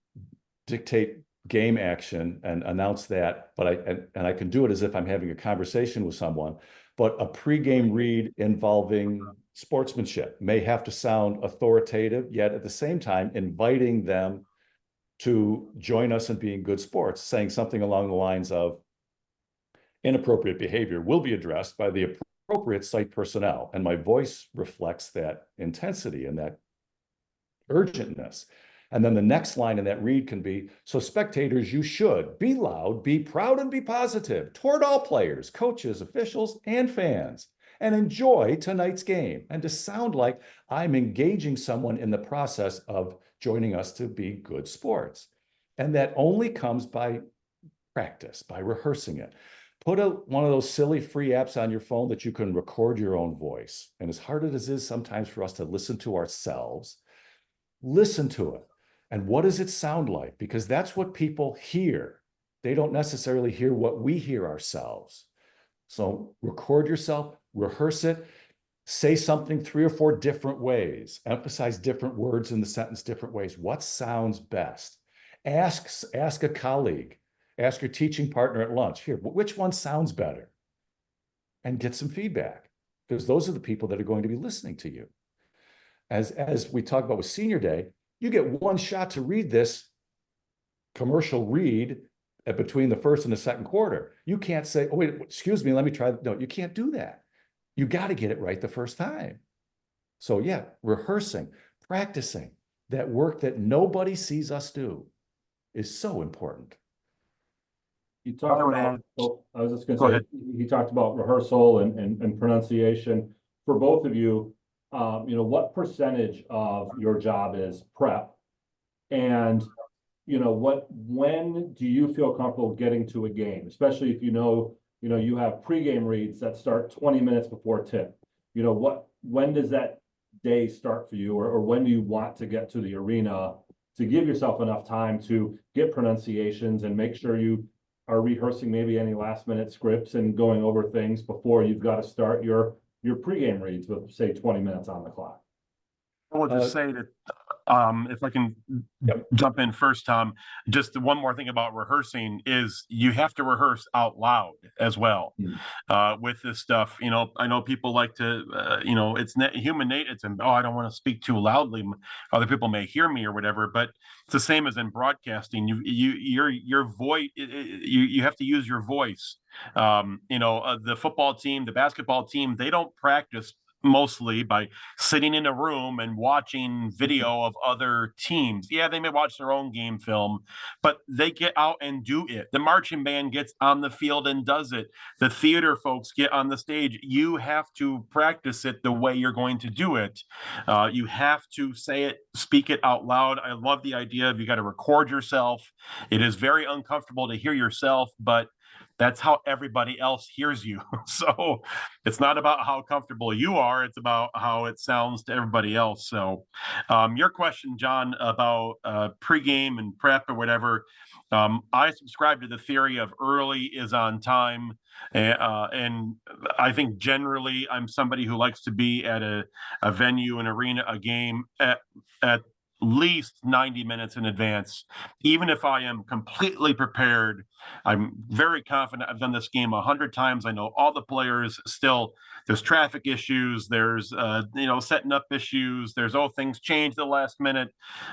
dictate game action and announce that, but I can do it as if I'm having a conversation with someone. But a pregame read involving sportsmanship may have to sound authoritative, yet at the same time inviting them to join us in being good sports, saying something along the lines of inappropriate behavior will be addressed by the appropriate site personnel. And my voice reflects that intensity and that urgentness. And then the next line in that read can be, so spectators, you should be loud, be proud, and be positive toward all players, coaches, officials, and fans, and enjoy tonight's game. And to sound like I'm engaging someone in the process of joining us to be good sports. And that only comes by practice, by rehearsing it. Put one of those silly free apps on your phone that you can record your own voice. And as hard as it is sometimes for us to listen to ourselves, listen to it. And what does it sound like? Because that's what people hear. They don't necessarily hear what we hear ourselves. So record yourself, rehearse it, say something 3 or 4 different ways, emphasize different words in the sentence different ways. What sounds best? Ask a colleague, ask your teaching partner at lunch, here, which one sounds better? And get some feedback, because those are the people that are going to be listening to you. As we talk about with Senior Day, you get one shot to read this commercial read between the first and the second quarter. You can't say, oh, wait, excuse me, let me try. No, you can't do that. You got to get it right the first time. So yeah, rehearsing, practicing, that work that nobody sees us do is so important. You talked I would about, add- oh, I was just gonna Go say, ahead. he talked about rehearsal and pronunciation. For both of you, what percentage of your job is prep? And, when do you feel comfortable getting to a game, especially if you have pregame reads that start 20 minutes before tip? When does that day start for you, or when do you want to get to the arena to give yourself enough time to get pronunciations and make sure you are rehearsing maybe any last minute scripts and going over things before you've got to start your pregame reads with, say, 20 minutes on the clock? I will just say that if I can Yep. jump in first, Tom, just one more thing about rehearsing is you have to rehearse out loud as well with this stuff. I know people like to, it's human nature. I don't want to speak too loudly. Other people may hear me or whatever, but it's the same as in broadcasting. Your voice, you have to use your voice. The football team, the basketball team, they don't practice mostly by sitting in a room and watching video of other teams. Yeah, they may watch their own game film, but they get out and do it. The marching band gets on the field and does it. The theater folks get on the stage. You have to practice it the way you're going to do it. You have to say it, speak it out loud. I love the idea of you got to record yourself. It is very uncomfortable to hear yourself, but that's how everybody else hears you. So it's not about how comfortable you are, it's about how it sounds to everybody else. So your question, John, about pregame and prep or whatever, I subscribe to the theory of early is on time. And I think generally I'm somebody who likes to be at a venue, an arena, a game at least 90 minutes in advance. Even if I am completely prepared, I'm very confident. I've done this game 100 times. I know all the players. Still, there's traffic issues. There's setting up issues. There's things change at the last minute.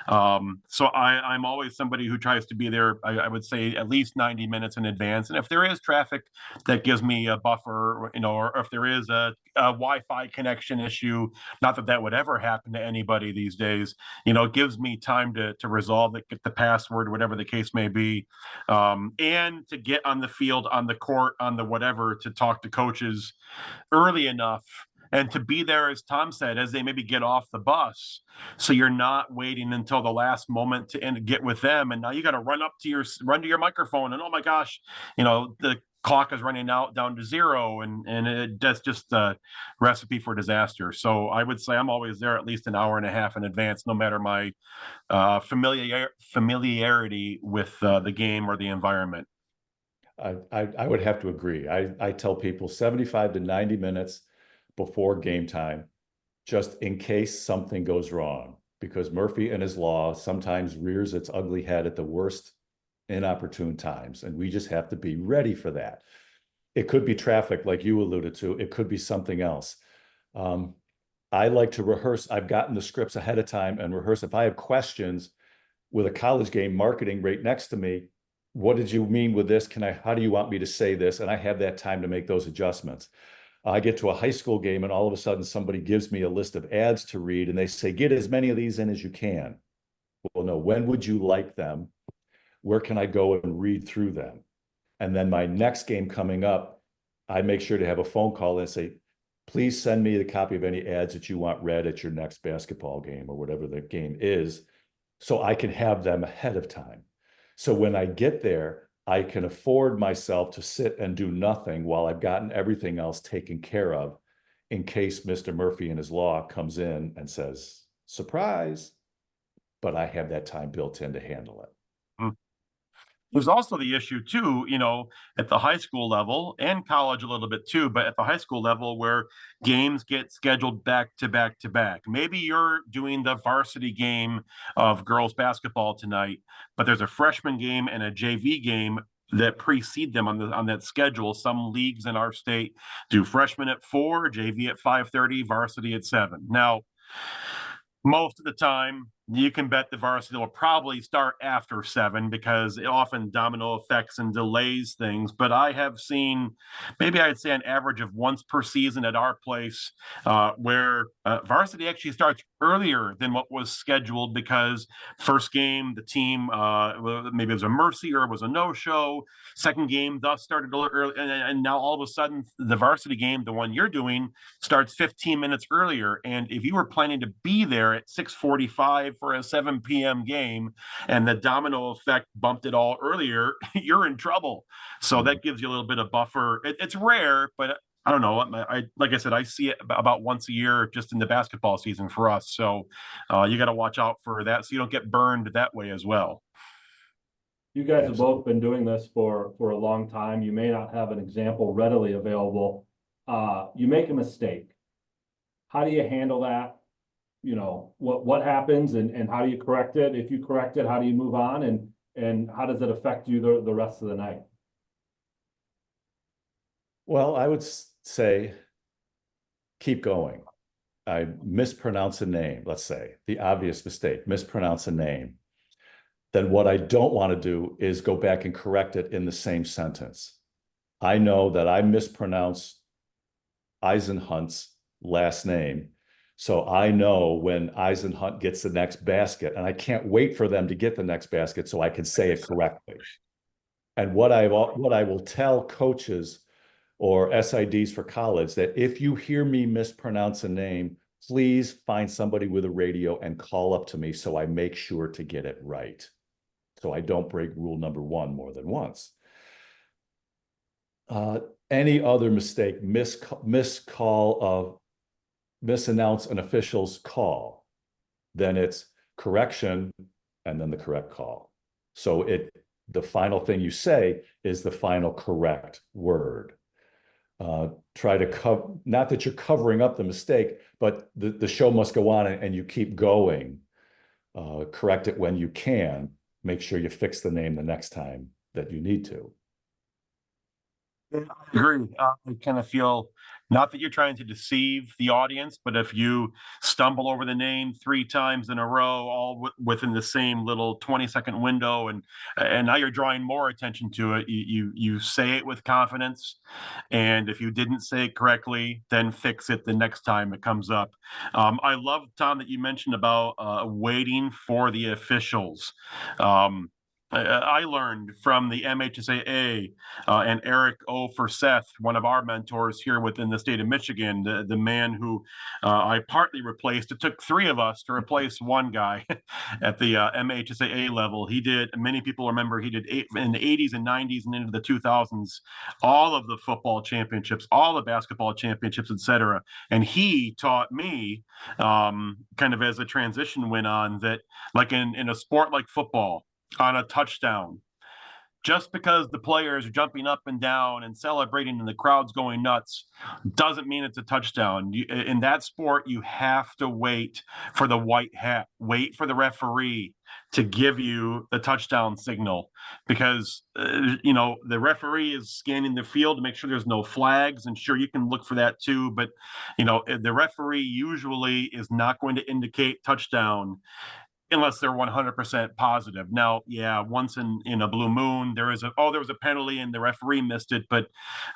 So I'm always somebody who tries to be there. I would say at least 90 minutes in advance. And if there is traffic, that gives me a buffer. Or if there is a Wi-Fi connection issue, not that that would ever happen to anybody these days. It gives me time to resolve it, get the password, whatever the case may be, and to get on the field, on the court, on the whatever, to talk to coaches early enough and to be there, as Tom said, as they maybe get off the bus. So you're not waiting until the last moment to get with them. And now you got to run to your microphone and, oh my gosh, the clock is running out down to zero. And that's just a recipe for disaster. So I would say I'm always there at least an hour and a half in advance, no matter my familiarity with the game or the environment. I would have to agree. I tell people 75 to 90 minutes before game time, just in case something goes wrong, because Murphy and his law sometimes rears its ugly head at the worst inopportune times, and we just have to be ready for that. It could be traffic, like you alluded to. It could be something else. I like to rehearse. I've gotten the scripts ahead of time and rehearse. If I have questions with a college game marketing right next to me, what did you mean with this? How do you want me to say this? And I have that time to make those adjustments. I get to a high school game and all of a sudden somebody gives me a list of ads to read and they say, get as many of these in as you can. Well, no, when would you like them? Where can I go and read through them? And then my next game coming up, I make sure to have a phone call and say, please send me the copy of any ads that you want read at your next basketball game or whatever the game is, so I can have them ahead of time. So when I get there, I can afford myself to sit and do nothing while I've gotten everything else taken care of in case Mr. Murphy and his law comes in and says, surprise, but I have that time built in to handle it. There's also the issue too, at the high school level and college a little bit too, but at the high school level where games get scheduled back to back to back. Maybe you're doing the varsity game of girls basketball tonight, but there's a freshman game and a JV game that precede them on that schedule. Some leagues in our state do freshmen at 4, JV at 5:30, varsity at 7. Now, most of the time, you can bet the varsity will probably start after 7 because it often domino effects and delays things. But I have seen, maybe I'd say an average of once per season at our place, where varsity actually starts earlier than what was scheduled because first game, the team, maybe it was a mercy or it was a no-show. Second game thus started early, and now all of a sudden the varsity game, the one you're doing, starts 15 minutes earlier. And if you were planning to be there at 6:45 for a 7 p.m. game and the domino effect bumped it all earlier, you're in trouble. So that gives you a little bit of buffer. It's rare, but I don't know. Like I said, I see it about once a year just in the basketball season for us. So you got to watch out for that so you don't get burned that way as well. You guys have both been doing this for a long time. You may not have an example readily available. You make a mistake. How do you handle that? You know, what happens and how do you correct it? If you correct it, how do you move on? And how does it affect you the rest of the night? Well, I would say keep going. I mispronounce a name, let's say, the obvious mistake, mispronounce a name. Then what I don't want to do is go back and correct it in the same sentence. I know that I mispronounced Eisenhunt's last name. So I know when Eisenhunt gets the next basket, and I can't wait for them to get the next basket so I can say it correctly. And what I will tell coaches or SIDs for college, that if you hear me mispronounce a name, please find somebody with a radio and call up to me so I make sure to get it right. So I don't break rule number 1 more than once. Any other mistake, misannounce an official's call, then it's correction and then the correct call. So the final thing you say is the final correct word. Try to cover, not that you're covering up the mistake, but the show must go on and you keep going. Correct it when you can. Make sure you fix the name the next time that you need to. I agree. I kind of feel not that you're trying to deceive the audience, but if you stumble over the name 3 times in a row, all within the same little 20-second window, and now you're drawing more attention to it, you say it with confidence, and if you didn't say it correctly, then fix it the next time it comes up. I love, Tom, that you mentioned about waiting for the officials. I learned from the MHSAA and Eric O. for Seth, one of our mentors here within the state of Michigan, the man who I partly replaced. It took 3 of us to replace one guy at the MHSAA level. He did, many people remember, he did in the 80s and 90s and into the 2000s, all of the football championships, all the basketball championships, etc. And he taught me, kind of as the transition went on, that like in a sport like football, on a touchdown, just because the players are jumping up and down and celebrating and the crowd's going nuts doesn't mean it's a touchdown. In that sport, you have to wait for the white hat, wait for the referee to give you the touchdown signal, because the referee is scanning the field to make sure there's no flags, and sure, you can look for that too, but the referee usually is not going to indicate touchdown unless they're 100% positive. Now, yeah, once in a blue moon, there was a penalty and the referee missed it, but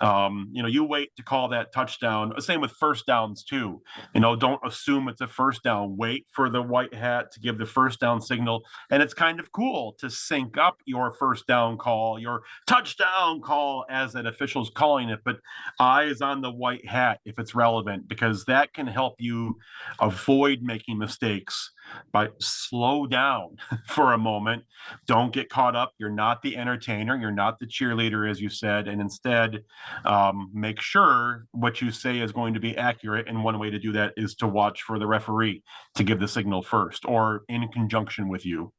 you wait to call that touchdown. Same with first downs too. Don't assume it's a first down. Wait for the white hat to give the first down signal. And it's kind of cool to sync up your first down call, your touchdown call, as that official's calling it, but eyes on the white hat if it's relevant, because that can help you avoid making mistakes. By slow down for a moment. Don't get caught up. You're not the entertainer. You're not the cheerleader, as you said, and instead make sure what you say is going to be accurate. And one way to do that is to watch for the referee to give the signal first, or in conjunction with you.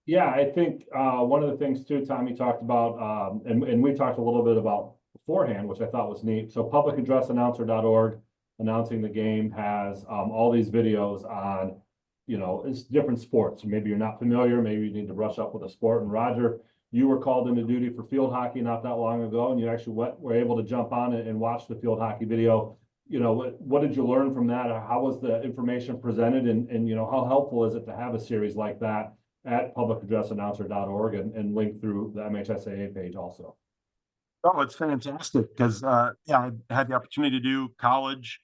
Yeah, I think one of the things too, Tommy talked about, and we talked a little bit about beforehand, which I thought was neat. So publicaddressannouncer.org, announcing the game, has all these videos on, it's different sports. Maybe you're not familiar, maybe you need to brush up with a sport. And Roger, you were called into duty for field hockey not that long ago, and you actually were able to jump on it and watch the field hockey video. what did you learn from that? Or how was the information presented? And how helpful is it to have a series like that at publicaddressannouncer.org and link through the MHSAA page also? Oh, it's fantastic because yeah, I had the opportunity to do college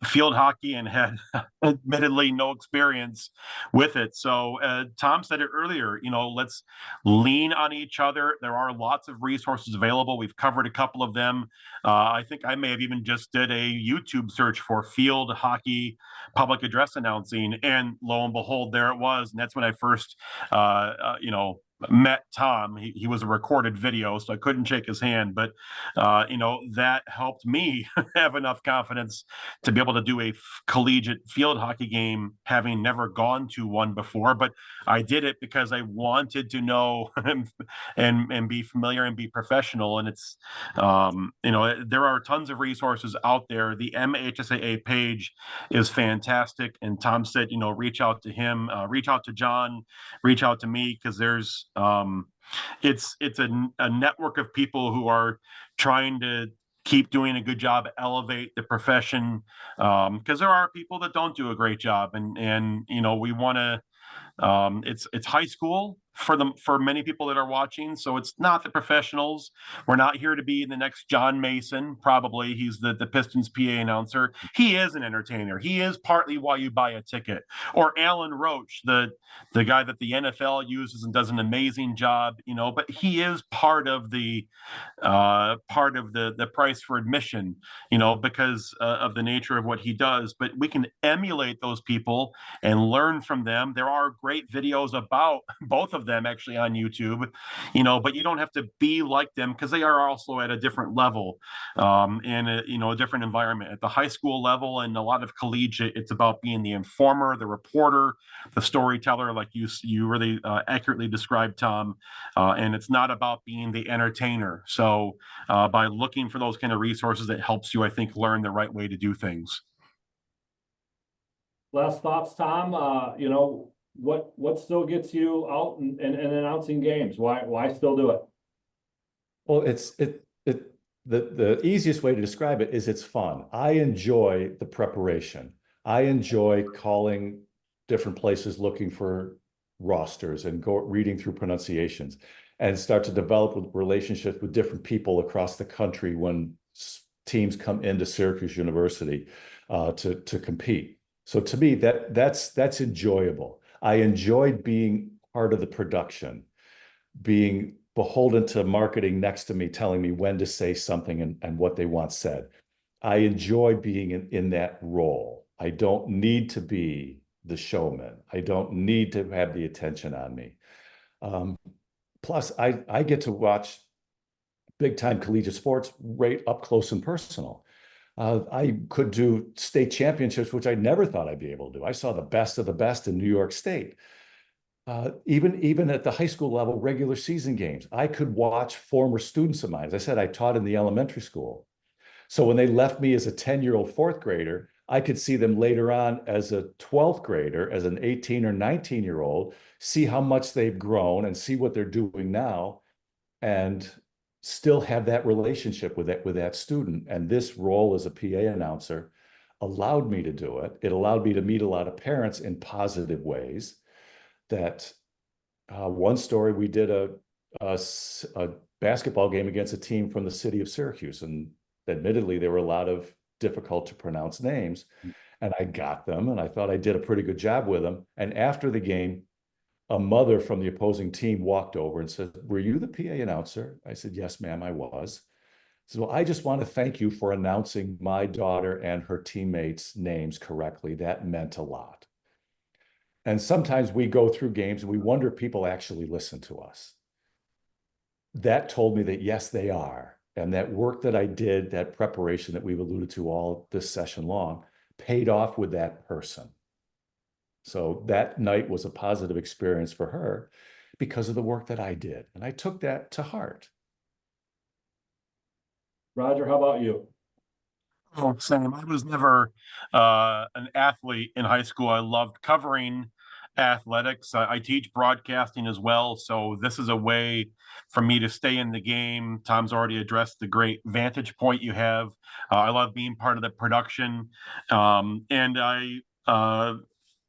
field hockey and had admittedly no experience with it. So Tom said it earlier, let's lean on each other. There are lots of resources available. We've covered a couple of them. I think I may have even just did a YouTube search for field hockey public address announcing, and lo and behold, there it was. And that's when I first, met Tom. He was a recorded video, so I couldn't shake his hand, but that helped me have enough confidence to be able to do a collegiate field hockey game, having never gone to one before. But I did it because I wanted to know and be familiar and be professional. And it's there are tons of resources out there. The MHSAA page is fantastic, and Tom said, reach out to him, reach out to John, reach out to me, because there's it's a network of people who are trying to keep doing a good job, elevate the profession, because there are people that don't do a great job, and we want to. It's high school for many people that are watching, so it's not the professionals. We're not here to be the next John Mason. Probably he's the Pistons PA announcer. He is an entertainer. He is partly why you buy a ticket. Or Alan Roach, the guy that the NFL uses and does an amazing job. But he is part of the price for admission. Because of the nature of what he does. But we can emulate those people and learn from them. There are great videos about both of them actually on YouTube, but you don't have to be like them, because they are also at a different level, and a different environment. At the high school level and a lot of collegiate, it's about being the informer, the reporter, the storyteller, like you really accurately described, Tom, and it's not about being the entertainer. So by looking for those kind of resources, it helps you, I think, learn the right way to do things. Last thoughts, Tom. What still gets you out and announcing games? Why still do it? Well, the easiest way to describe it is it's fun. I enjoy the preparation. I enjoy calling different places, looking for rosters and reading through pronunciations, and start to develop relationships with different people across the country when teams come into Syracuse University to compete. So to me, that's enjoyable. I enjoyed being part of the production, being beholden to marketing next to me, telling me when to say something and what they want said. I enjoy being in that role. I don't need to be the showman. I don't need to have the attention on me. Plus, I get to watch big time collegiate sports right up close and personal. I could do state championships, which I never thought I'd be able to do. I saw the best of the best in New York State. Even at the high school level, regular season games, I could watch former students of mine. As I said, I taught in the elementary school. So when they left me as a 10-year-old fourth grader, I could see them later on as a 12th grader, as an 18 or 19-year-old, see how much they've grown and see what they're doing now, and still have that relationship with that student. And this role as a PA announcer allowed me to do it. It allowed me to meet a lot of parents in positive ways. That one story, we did a basketball game against a team from the city of Syracuse, and admittedly there were a lot of difficult to pronounce names, and I got them, and I thought I did a pretty good job with them. And after the game, a mother from the opposing team walked over and said, "Were you the PA announcer?" I said, "Yes, ma'am, I was." She said, "Well, I just want to thank you for announcing my daughter and her teammates' names correctly. That meant a lot." And sometimes we go through games and we wonder if people actually listen to us. That told me that yes, they are. And that work that I did, that preparation that we've alluded to all this session long, paid off with that person. So that night was a positive experience for her because of the work that I did. And I took that to heart. Roger, how about you? Oh, same. I was never an athlete in high school. I loved covering athletics. I teach broadcasting as well, so this is a way for me to stay in the game. Tom's already addressed the great vantage point you have. I love being part of the production, and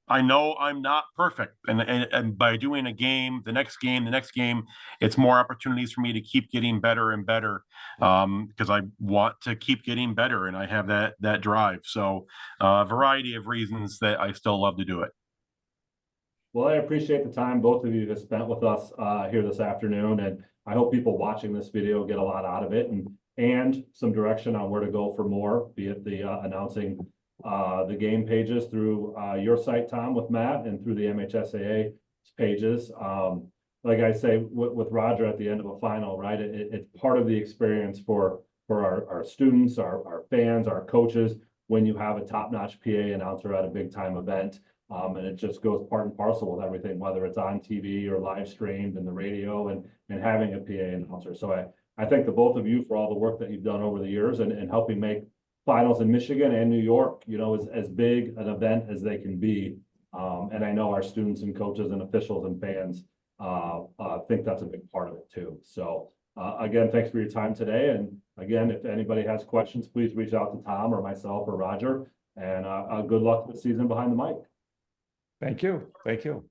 I know I'm not perfect, and by doing a game, the next game, it's more opportunities for me to keep getting better and better, because I want to keep getting better, and I have that drive. So, a variety of reasons that I still love to do it. Well, I appreciate the time both of you have spent with us here this afternoon, and I hope people watching this video get a lot out of it and some direction on where to go for more, be it the announcing the game pages through your site, Tom, with Matt, and through the MHSAA pages. Like I say, with Roger at the end of a final, right? It's part of the experience for our students, our fans, our coaches, when you have a top-notch PA announcer at a big-time event. And it just goes part and parcel with everything, whether it's on TV or live streamed in the radio and having a PA announcer. So I thank the both of you for all the work that you've done over the years and helping make finals in Michigan and New York, as big an event as they can be. And I know our students and coaches and officials and fans think that's a big part of it too. So again, thanks for your time today. And again, if anybody has questions, please reach out to Tom or myself or Roger. And good luck this season behind the mic. Thank you. Thank you.